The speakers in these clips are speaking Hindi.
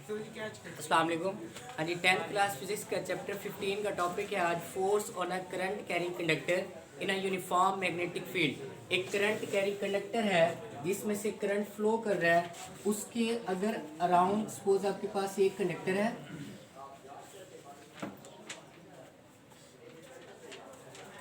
अस्सलाम वालेकुम। हाँ जी, 10th क्लास फिजिक्स का चैप्टर 15 का टॉपिक है आज force on a current carrying conductor in a uniform magnetic field. एक करंट कैरिंग कंडक्टर है जिसमें से करंट फ्लो कर रहा है, उसके अगर अराउंड सपोज आपके पास एक कंडक्टर है,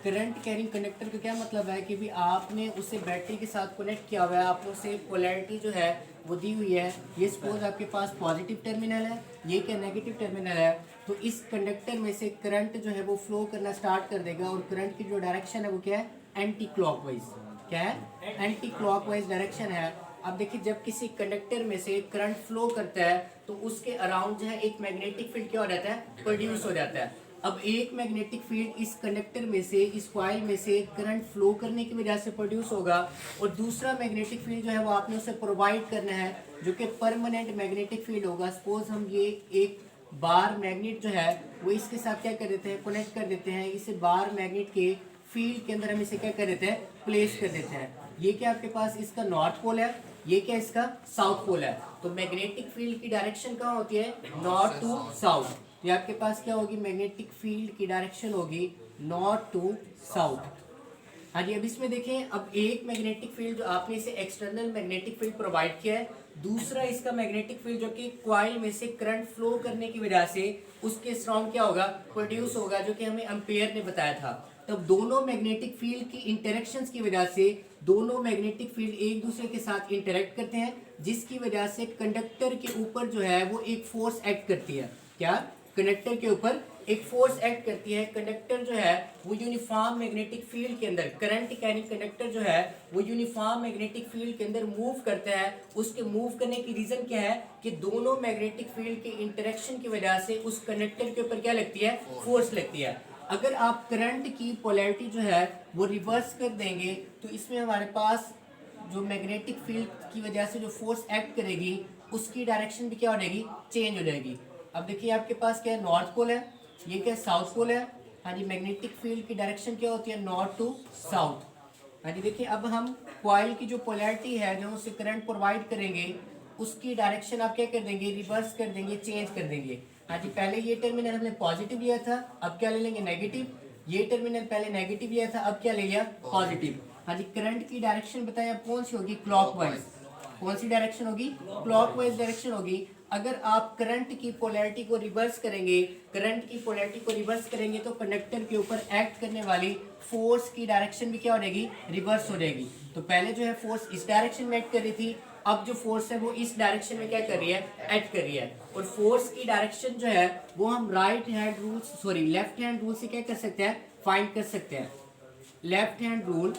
करंट कैरिंग कंडक्टर का क्या मतलब है कि भी आपने उसे बैटरी के साथ कनेक्ट किया हुआ है, आपने उसे पोलैरिटी जो है वो दी हुई है। ये सपोज आपके पास पॉजिटिव टर्मिनल है, ये क्या नेगेटिव टर्मिनल है, तो इस कंडक्टर में से करंट जो है वो फ्लो करना स्टार्ट कर देगा और करंट की जो डायरेक्शन है वो क्या है, एंटी क्लॉकवाइज। क्या है, एंटी क्लॉकवाइज डायरेक्शन है। अब देखिए, जब किसी कंडक्टर में से करंट फ्लो करता है तो उसके अराउंड जो है एक मैग्नेटिक फील्ड क्या हो जाता है, प्रोड्यूस हो जाता है। अब एक मैग्नेटिक फील्ड इस कंडक्टर में से, इस कॉइल में से करंट फ्लो करने की वजह से प्रोड्यूस होगा, और दूसरा मैग्नेटिक फील्ड जो है वो आपने उसे प्रोवाइड करना है जो कि परमानेंट मैग्नेटिक फील्ड होगा। सपोज हम ये एक बार मैग्नेट जो है वो इसके साथ क्या कर देते हैं, कनेक्ट कर देते हैं। इसे बार मैग्नेट के फील्ड के अंदर हम इसे क्या कर देते हैं, प्लेस कर देते हैं। ये क्या आपके पास इसका नॉर्थ पोल है, ये क्या इसका साउथ पोल है। तो मैग्नेटिक फील्ड की डायरेक्शन कहाँ होती है, नॉर्थ टू साउथ। तो आपके पास क्या होगी, मैग्नेटिक फील्ड की डायरेक्शन होगी नॉर्थ टू साउथ। हाँ जी, अब इसमें देखें, अब एक मैग्नेटिक फील्ड जो आपने इसे एक्सटर्नल मैग्नेटिक फील्ड प्रोवाइड किया है, दूसरा इसका मैग्नेटिक फील्ड जो कि कॉइल में से करंट फ्लो करने की वजह से उसके सराउंड क्या होगा, प्रोड्यूस होगा, जो कि हमें एम्पेयर ने बताया था। तब दोनों मैग्नेटिक फील्ड की इंटरेक्शंस की वजह से दोनों मैग्नेटिक फील्ड एक दूसरे के साथ इंटरेक्ट करते हैं, जिसकी वजह से कंडक्टर के ऊपर जो है वो एक फोर्स एक्ट करती है। क्या, कंडक्टर के ऊपर एक फोर्स एक्ट करती है। कंडक्टर जो है वो यूनिफॉर्म मैग्नेटिक फील्ड के अंदर, करंट कैरिंग कंडक्टर जो है वो यूनिफॉर्म मैग्नेटिक फील्ड के अंदर मूव करता है। उसके मूव करने की रीजन क्या है कि दोनों मैग्नेटिक फील्ड के इंटरेक्शन की वजह से उस कंडक्टर के ऊपर क्या लगती है, फोर्स लगती है। अगर आप करंट की पोलैरिटी जो है वो रिवर्स कर देंगे तो इसमें हमारे पास जो मैग्नेटिक फील्ड की वजह से जो फोर्स एक्ट करेगी उसकी डायरेक्शन भी क्या हो जाएगी, चेंज हो जाएगी। अब देखिए, आपके पास क्या है, नॉर्थ पोल है, ये क्या साउथ पोल है। हाँ जी, मैग्नेटिक फील्ड की डायरेक्शन क्या होती है, नॉर्थ टू साउथ। हाँ जी, देखिए, अब हम कॉइल की जो पोलैरिटी है जो उसे करंट प्रोवाइड करेंगे उसकी डायरेक्शन आप क्या कर देंगे, रिवर्स कर देंगे, चेंज कर देंगे। हाँ जी, पहले ये टर्मिनल हमने पॉजिटिव लिया था, अब क्या ले लेंगे, नेगेटिव। ये टर्मिनल पहले नेगेटिव लिया था, अब क्या ले लिया, पॉजिटिव। हाँ जी, करंट की डायरेक्शन बताएं अब कौन सी होगी, क्लॉकवाइज। कौन सी डायरेक्शन होगी, क्लॉकवाइज डायरेक्शन होगी। अगर आप करंट की पोलैरिटी को रिवर्स करेंगे, करंट की पोलैरिटी को रिवर्स करेंगे तो कंडक्टर के ऊपर एक्ट करने वाली फोर्स की डायरेक्शन भी क्या हो जाएगी, रिवर्स हो जाएगी। तो पहले जो है फोर्स इस डायरेक्शन में एक्ट कर रही थी, अब जो फोर्स है वो इस डायरेक्शन में क्या कर रही है, एक्ट कर रही है। और फोर्स की डायरेक्शन जो है वो हम right hand rule, sorry left hand rule से क्या कर सकते हैं, फाइंड कर सकते हैं। लेफ्ट हैंड रूल,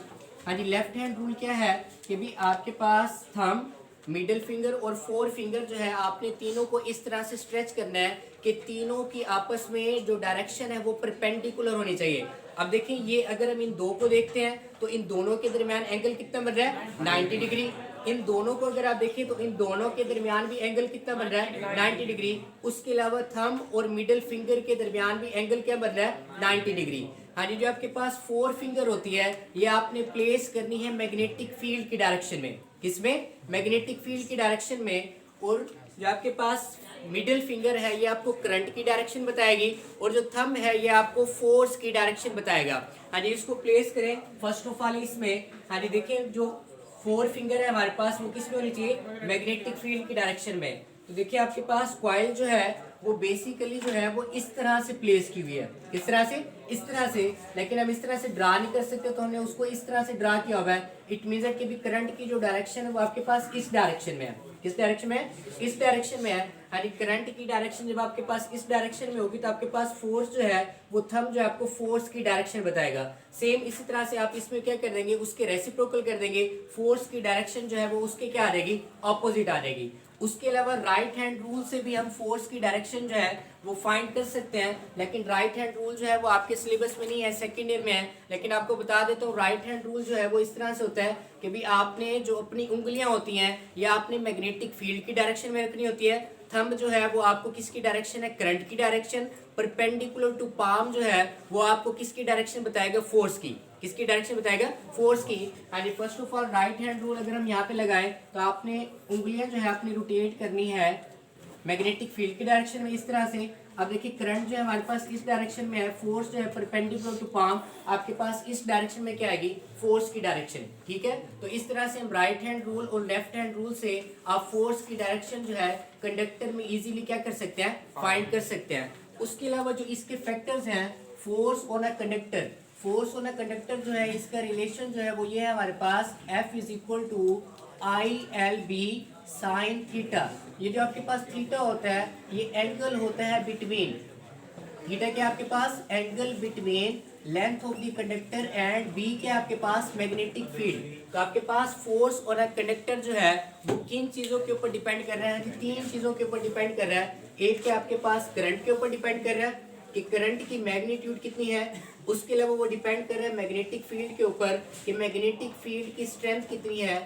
हाँ जी, लेफ्ट हैंड रूल क्या है कि भी आपके पास थंब, मिडिल फिंगर और फोर फिंगर जो है आपने तीनों को इस तरह से स्ट्रेच करना है कि तीनों की आपस में जो डायरेक्शन है वो परपेंडिकुलर होनी चाहिए। अब देखिए, ये अगर हम इन दो को देखते हैं तो इन दोनों के दरमियान एंगल कितना बन रहा है, 90 डिग्री। इन दोनों को अगर आप देखें तो इन दोनों के दरमियान भी एंगल कितना बन रहा है, 90 डिग्री। उसके अलावा थंब और मिडिल फिंगर के दरमियान भी एंगल क्या बन रहा है, 90 डिग्री। हाँ जी, जो आपके पास फोर फिंगर होती है ये आपने प्लेस करनी है मैग्नेटिक फील्ड की डायरेक्शन में। किसमें, मैग्नेटिक फील्ड की डायरेक्शन में। और जो आपके पास मिडिल फिंगर है ये आपको करंट की डायरेक्शन बताएगी, और जो थंब है ये आपको फोर्स की डायरेक्शन बताएगा। हाँ जी, इसको प्लेस करें फर्स्ट ऑफ ऑल इसमें। हाँ जी, देखिए, जो फोर फिंगर है हमारे पास वो किस में होनी चाहिए, मैग्नेटिक फील्ड की डायरेक्शन में। तो देखिए, आपके पास कॉइल जो है वो बेसिकली जो है वो इस तरह से प्लेस की हुई है। किस तरह से, इस तरह से। लेकिन हम इस तरह से ड्रा नहीं कर सकते तो हमने उसको इस तरह से ड्रा किया हुआ है। इट मींस दैट कि भी करंट की जो डायरेक्शन है वो आपके पास इस डायरेक्शन में है। किस डायरेक्शन में है, इस डायरेक्शन में है। यानी करंट की डायरेक्शन जब आपके पास इस डायरेक्शन में होगी तो आपके पास फोर्स जो है वो थंब जो है आपको फोर्स की डायरेक्शन बताएगा। सेम इसी तरह से आप इसमें क्या कर देंगे, उसके रेसिप्रोकल कर देंगे, फोर्स की डायरेक्शन जो है वो उसके क्या आ जाएगी, ऑपोजिट आ जाएगी। उसके अलावा राइट हैंड रूल से भी हम फोर्स की डायरेक्शन जो है वो फाइंड कर सकते हैं, लेकिन राइट हैंड रूल जो है वो आपके सिलेबस में नहीं है, सेकंड ईयर में है। लेकिन आपको बता देता हूँ, राइट हैंड रूल जो है वो इस तरह से होता है कि भी आपने जो अपनी उंगलियां होती हैं या आपने मैग्नेटिक फील्ड की डायरेक्शन में रखनी होती है। थंब जो है वो आपको किसकी डायरेक्शन है, करंट की डायरेक्शन। परपेंडिकुलर टू पाम जो है वो आपको किसकी डायरेक्शन बताएगा, फोर्स की। किसकी डायरेक्शन बताएगा, फोर्स की। हाँ, first of all right hand rule अगर हम यहाँ पे लगाएं तो आपने उंगलियां जो है आपने रोटेट करनी है मैग्नेटिक फील्ड की डायरेक्शन में इस तरह से। अब देखिए करंट जो है हमारे पास इस डायरेक्शन में है, फोर्स जो है परपेंडिकुलर टू पाम आपके पास इस डायरेक्शन में क्या आएगी, फोर्स की डायरेक्शन। ठीक है, तो इस तरह से हम राइट हैंड रूल और लेफ्ट हैंड रूल से आप फोर्स की डायरेक्शन जो है कंडक्टर में इजीली क्या कर सकते हैं, फाइंड कर सकते हैं। उसके अलावा जो इसके फैक्टर्स हैं, force on a conductor, force on a conductor जो है इसका रिलेशन जो है वो ये है हमारे पास F is equal to ILB sine theta. ये जो आपके पास थीटा होता है ये एंगल होता है बिटवीन, थीटा क्या आपके पास, angle between length of the conductor and b के आपके पास मैग्नेटिक फील्ड। तो आपके पास फोर्स और कंडक्टर जो है वो किन चीजों के ऊपर डिपेंड कर रहा है, तीन चीजों के ऊपर डिपेंड कर रहा है। एक क्या आपके पास करंट के ऊपर डिपेंड कर रहा है कि करंट की मैग्नीट्यूड कितनी है, उसके अलावा वो डिपेंड कर रहा है मैग्नेटिक फील्ड के ऊपर कि मैग्नेटिक फील्ड की स्ट्रेंथ कितनी है,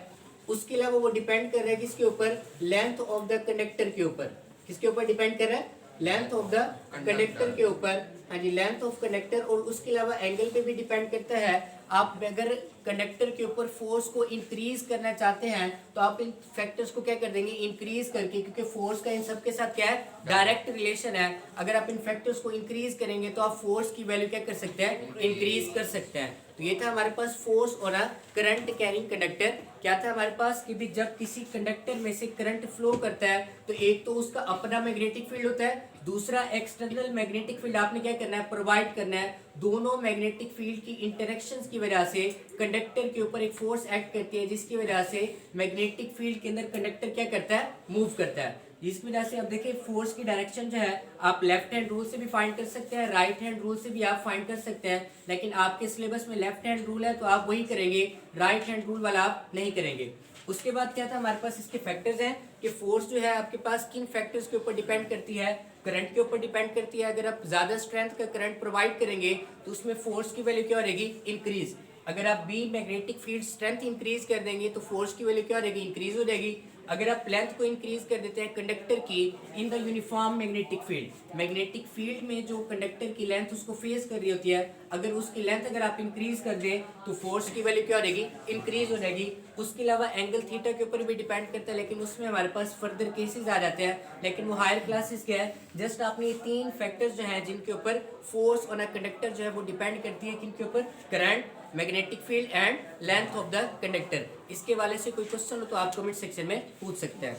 उसके अलावा वो डिपेंड कर रहा है किसके ऊपर, लेंथ ऑफ द कंडक्टर के ऊपर। किसके ऊपर डिपेंड कर रहा है, लेंथ ऑफ द कंडक्टर के ऊपर। हाँ जी, लेंथ ऑफ कंडक्टर, और उसके अलावा एंगल पे भी डिपेंड करता है। आप अगर कंडक्टर के ऊपर फोर्स को इंक्रीज करना चाहते हैं तो आप इन फैक्टर्स को क्या कर देंगे, इंक्रीज करके, क्योंकि फोर्स का इन सब के साथ क्या है, डायरेक्ट रिलेशन है। अगर आप इन फैक्टर्स को इंक्रीज करेंगे तो आप फोर्स की वैल्यू क्या कर सकते हैं, इंक्रीज कर सकते हैं। तो ये था हमारे पास फोर्स और करंट कैरिंग कंडक्टर। क्या था हमारे पास कि भी जब किसी कंडक्टर में से करंट फ्लो करता है तो एक तो उसका अपना मैग्नेटिक फील्ड होता है, दूसरा एक्सटर्नल मैग्नेटिक फील्ड आपने क्या करना है, प्रोवाइड करना है। दोनों मैग्नेटिक फील्ड की इंटरेक्शंस की वजह से कंडक्टर के ऊपर एक फोर्स एक्ट करती है, जिसकी वजह से मैग्नेटिक फील्ड के अंदर कंडक्टर क्या करता है, मूव करता है। जिसकी वजह से अब देखिए फोर्स की डायरेक्शन जो है आप लेफ्ट हैंड रूल से भी फाइंड कर सकते हैं, राइट हैंड रूल से भी आप फाइंड कर सकते हैं, लेकिन आपके सिलेबस में लेफ्ट हैंड रूल है तो आप वही करेंगे, राइट हैंड रूल वाला आप नहीं करेंगे। उसके बाद क्या था हमारे पास इसके फैक्टर्स हैं कि फोर्स जो है आपके पास किन फैक्टर्स के ऊपर डिपेंड करती है, करंट के ऊपर डिपेंड करती है। अगर आप ज्यादा स्ट्रेंथ का करंट प्रोवाइड करेंगे तो उसमें फोर्स की वैल्यू क्या रहेगी, इंक्रीज। अगर आप B magnetic field strength increase कर देंगे तो फोर्स की वैल्यू क्या रहेगी, इंक्रीज हो जाएगी। अगर आप लेंथ को इंक्रीज कर देते हैं कंडक्टर की in the uniform magnetic field, magnetic field में जो कंडक्टर की लेंथ उसको फेस कर रही होती है, अगर उसकी लेंथ अगर आप इंक्रीज कर दें तो फोर्स की वैल्यू क्या रहेगी, इंक्रीज हो जाएगी। उसके अलावा एंगल थीटा के ऊपर भी डिपेंड करता है, लेकिन उसमें हमारे पास फर्दर केसेस आ जाते हैं, लेकिन वो हायर क्लासेस क्या है। जस्ट आपने ये तीन फैक्टर्स जो हैं जिनके ऊपर फोर्स ऑन अ कंडक्टर जो है वो डिपेंड करती है, किनके ऊपर, current, magnetic field and length of the conductor. इसके वाले से कोई क्वेश्चन हो तो आप कमेंट सेक्शन में पूछ सकते हैं।